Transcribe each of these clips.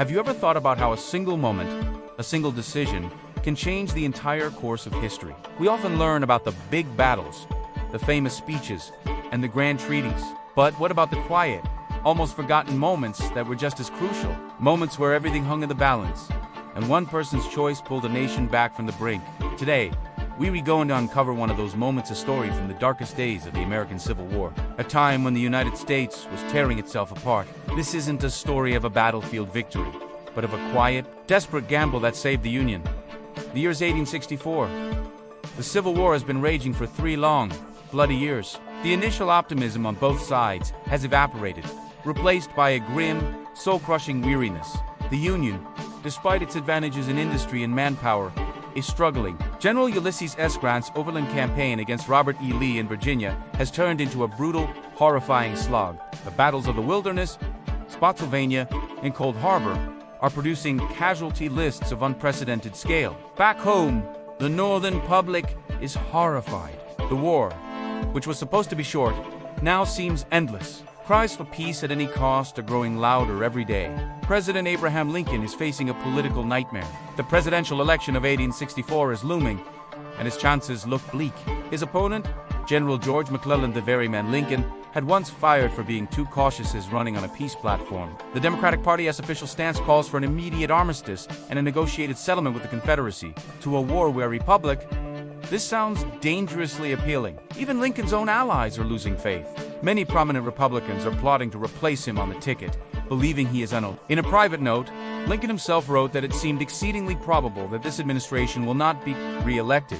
Have you ever thought about how a single moment, a single decision, can change the entire course of history? We often learn about the big battles, the famous speeches, and the grand treaties. But what about the quiet, almost forgotten moments that were just as crucial? Moments where everything hung in the balance, and one person's choice pulled a nation back from the brink. Today, we're going to uncover one of those moments of story from the darkest days of the American Civil War, a time when the United States was tearing itself apart. This isn't a story of a battlefield victory, but of a quiet, desperate gamble that saved the Union. The year's 1864. The Civil War has been raging for 3 long, bloody years. The initial optimism on both sides has evaporated, replaced by a grim, soul-crushing weariness. The Union, despite its advantages in industry and manpower, is struggling. General Ulysses S. Grant's overland campaign against Robert E. Lee in Virginia has turned into a brutal, horrifying slog. The battles of the Wilderness, Spotsylvania, and Cold Harbor are producing casualty lists of unprecedented scale. Back home, the Northern public is horrified. The war, which was supposed to be short, now seems endless. Cries for peace at any cost are growing louder every day. President Abraham Lincoln is facing a political nightmare. The presidential election of 1864 is looming, and his chances look bleak. His opponent, General George McClellan, the very man Lincoln had once fired for being too cautious as running on a peace platform. The Democratic Party's official stance calls for an immediate armistice and a negotiated settlement with the Confederacy. To a war-weary public, this sounds dangerously appealing. Even Lincoln's own allies are losing faith. Many prominent Republicans are plotting to replace him on the ticket, believing he is unopened. In a private note, Lincoln himself wrote that it seemed exceedingly probable that this administration will not be re-elected.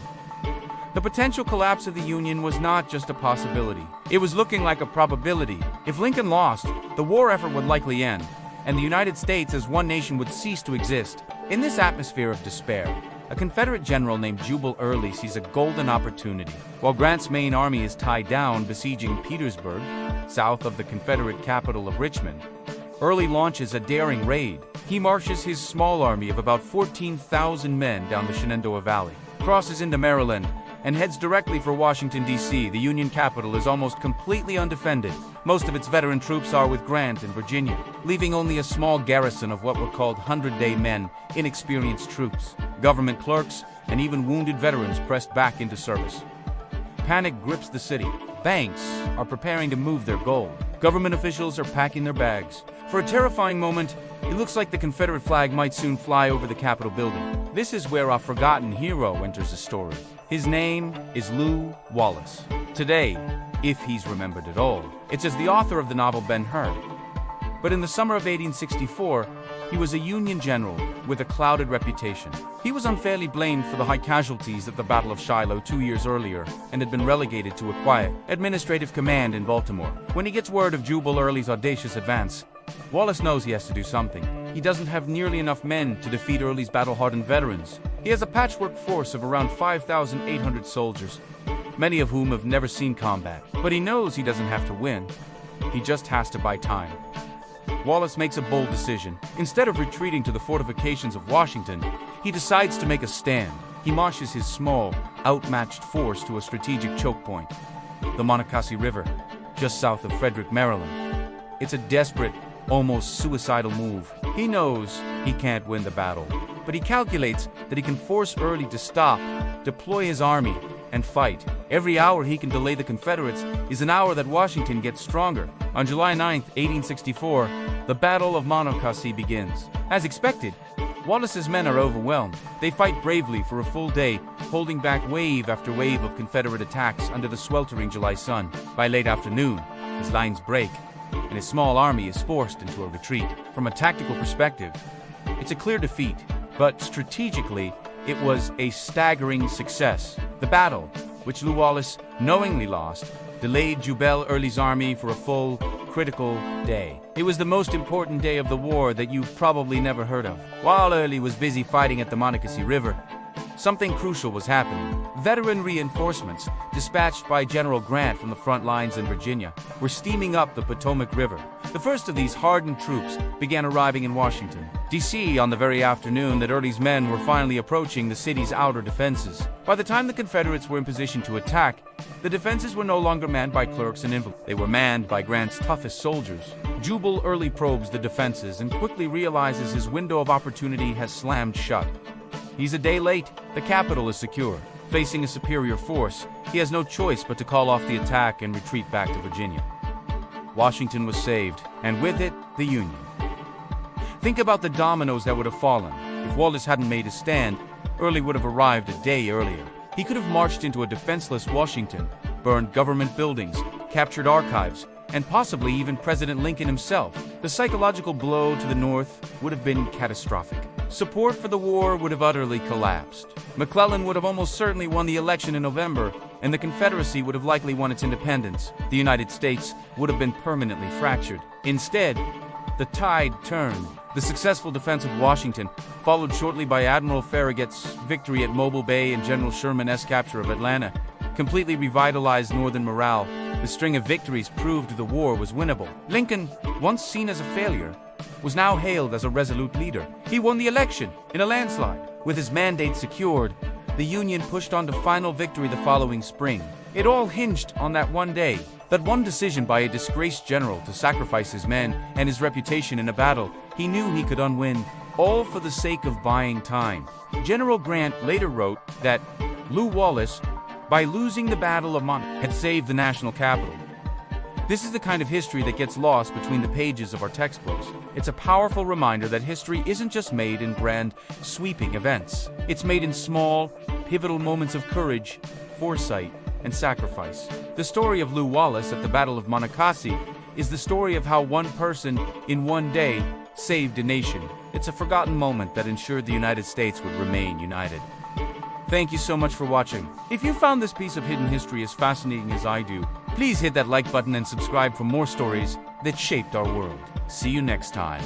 The potential collapse of the Union was not just a possibility. It was looking like a probability. If Lincoln lost, the war effort would likely end, and the United States as one nation would cease to exist. In this atmosphere of despair, a Confederate general named Jubal Early sees a golden opportunity. While Grant's main army is tied down besieging Petersburg, south of the Confederate capital of Richmond, Early launches a daring raid. He marches his small army of about 14,000 men down the Shenandoah Valley, crosses into Maryland, and heads directly for Washington, D.C. The Union capital is almost completely undefended. Most of its veteran troops are with Grant in Virginia, leaving only a small garrison of what were called 100-day men, inexperienced troops. Government clerks and even wounded veterans pressed back into service. Panic grips the city. Banks are preparing to move their gold. Government officials are packing their bags. For a terrifying moment, it looks like the Confederate flag might soon fly over the Capitol building. This is where a forgotten hero enters the story. His name is Lew Wallace. Today, if he's remembered at all, it's as the author of the novel Ben-Hur. But in the summer of 1864, he was a Union general with a clouded reputation. He was unfairly blamed for the high casualties at the Battle of Shiloh 2 years earlier and had been relegated to a quiet, administrative command in Baltimore. When he gets word of Jubal Early's audacious advance, Wallace knows he has to do something. He doesn't have nearly enough men to defeat Early's battle-hardened veterans. He has a patchwork force of around 5,800 soldiers, many of whom have never seen combat. But he knows he doesn't have to win. He just has to buy time. Wallace makes a bold decision. Instead of retreating to the fortifications of Washington, he decides to make a stand. He marches his small, outmatched force to a strategic choke point, the Monocacy River, just south of Frederick, Maryland. It's a desperate, almost suicidal move. He knows he can't win the battle, but he calculates that he can force Early to stop, deploy his army, and fight. Every hour he can delay the Confederates is an hour that Washington gets stronger. On July 9, 1864, the Battle of Monocacy begins. As expected, Wallace's men are overwhelmed. They fight bravely for a full day, holding back wave after wave of Confederate attacks under the sweltering July sun. By late afternoon, his lines break, and his small army is forced into a retreat. From a tactical perspective, it's a clear defeat, but strategically, it was a staggering success. The battle, which Lew Wallace knowingly lost, delayed Jubal Early's army for a full, critical day. It was the most important day of the war that you've probably never heard of. While Early was busy fighting at the Monocacy River, something crucial was happening. Veteran reinforcements, dispatched by General Grant from the front lines in Virginia, were steaming up the Potomac River. The first of these hardened troops began arriving in Washington. D.C. on the very afternoon that Early's men were finally approaching the city's outer defenses. By the time the Confederates were in position to attack, the defenses were no longer manned by clerks and invalids. They were manned by Grant's toughest soldiers. Jubal Early probes the defenses and quickly realizes his window of opportunity has slammed shut. He's a day late. The capital is secure. Facing a superior force, he has no choice but to call off the attack and retreat back to Virginia. Washington was saved, and with it, the Union. Think about the dominoes that would have fallen. If Wallace hadn't made a stand, Early would have arrived a day earlier. He could have marched into a defenseless Washington, burned government buildings, captured archives, and possibly even President Lincoln himself. The psychological blow to the North would have been catastrophic. Support for the war would have utterly collapsed. McClellan would have almost certainly won the election in November, and the Confederacy would have likely won its independence. The United States would have been permanently fractured. Instead, the tide turned. The successful defense of Washington, followed shortly by Admiral Farragut's victory at Mobile Bay and General Sherman's capture of Atlanta, completely revitalized Northern morale. The string of victories proved the war was winnable. Lincoln, once seen as a failure, was now hailed as a resolute leader. He won the election in a landslide. With his mandate secured, the Union pushed on to final victory the following spring. It all hinged on that one day, that one decision by a disgraced general to sacrifice his men and his reputation in a battle he knew he could unwin, all for the sake of buying time. General Grant later wrote that Lew Wallace, by losing the Battle of Monmouth, had saved the national capital. This is the kind of history that gets lost between the pages of our textbooks. It's a powerful reminder that history isn't just made in grand, sweeping events. It's made in small, pivotal moments of courage, foresight, and sacrifice. The story of Lew Wallace at the Battle of Monocacy is the story of how one person, in one day, saved a nation. It's a forgotten moment that ensured the United States would remain united. Thank you so much for watching. If you found this piece of hidden history as fascinating as I do, please hit that like button and subscribe for more stories that shaped our world. See you next time.